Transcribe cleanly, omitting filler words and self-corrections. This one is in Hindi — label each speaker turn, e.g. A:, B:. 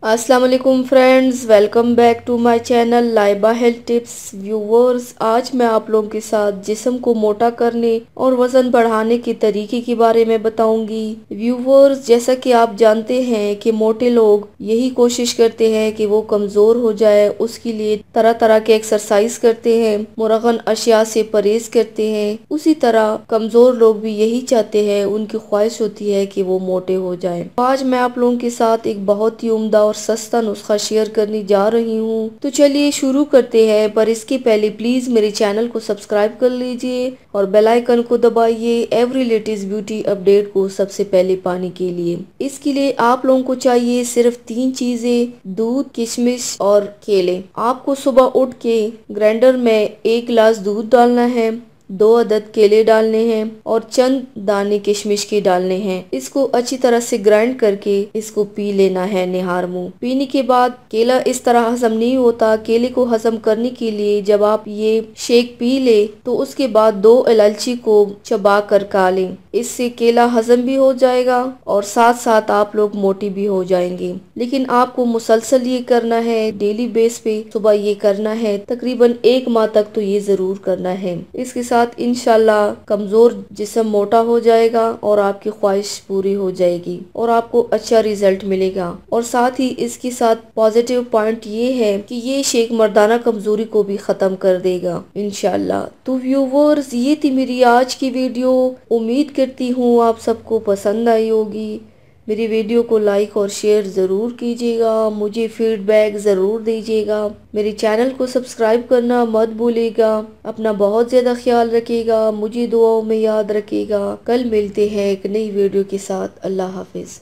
A: अस्सलाम वालेकुम friends, welcome back to my channel Laiba health tips. Viewers, आज मैं आप लोगों के साथ जिस्म को मोटा करने और वजन बढ़ाने के तरीके के बारे में बताऊंगी। व्यूवर्स, जैसा कि आप जानते हैं कि मोटे लोग यही कोशिश करते हैं कि वो कमजोर हो जाए, उसके लिए तरह तरह के एक्सरसाइज करते हैं, मुरगन अशिया से परहेज करते हैं। उसी तरह कमजोर लोग भी यही चाहते हैं, उनकी ख्वाहिश होती है कि वो मोटे हो जाए। आज मैं आप लोगों के साथ एक बहुत ही उम्दा और सस्ता नुस्खा शेयर करने जा रही हूँ। तो चलिए शुरू करते हैं, पर इसके पहले प्लीज मेरे चैनल को सब्सक्राइब कर लीजिए और बेल आइकन को दबाइए एवरी लेटेस्ट ब्यूटी अपडेट को सबसे पहले पाने के लिए। इसके लिए आप लोगों को चाहिए सिर्फ 3 चीजें: दूध, किशमिश और केले। आपको सुबह उठ के ग्राइंडर में 1 गिलास दूध डालना है, 2 अदद केले डालने हैं और चंद दाने किशमिश के डालने हैं। इसको अच्छी तरह से ग्राइंड करके इसको पी लेना है निहार मुंह। पीने के बाद, केला इस तरह हजम नहीं होता, केले को हजम करने के लिए जब आप ये शेक पी ले तो उसके बाद 2 इलायची को चबा कर खा लें। इससे केला हजम भी हो जाएगा और साथ साथ आप लोग मोटी भी हो जाएंगे। लेकिन आपको मुसलसल ये करना है, डेली बेस पे सुबह ये करना है, तकरीबन 1 माह तक तो ये जरूर करना है। इसके साथ इंशाल्लाह कमजोर जिस्म मोटा हो जाएगा और आपकी ख्वाहिश पूरी हो जाएगी और आपको अच्छा रिजल्ट मिलेगा। और साथ ही इसके साथ पॉजिटिव पॉइंट ये है कि ये शेक मर्दाना कमजोरी को भी खत्म कर देगा इंशाल्लाह। तो व्यूवर्स, ये थी मेरी आज की वीडियो। उम्मीद करती हूँ आप सबको पसंद आई होगी। मेरी वीडियो को लाइक और शेयर ज़रूर कीजिएगा, मुझे फीडबैक ज़रूर दीजिएगा। मेरे चैनल को सब्सक्राइब करना मत भूलिएगा। अपना बहुत ज़्यादा ख्याल रखिएगा, मुझे दुआओं में याद रखिएगा। कल मिलते हैं एक नई वीडियो के साथ। अल्लाह हाफिज़।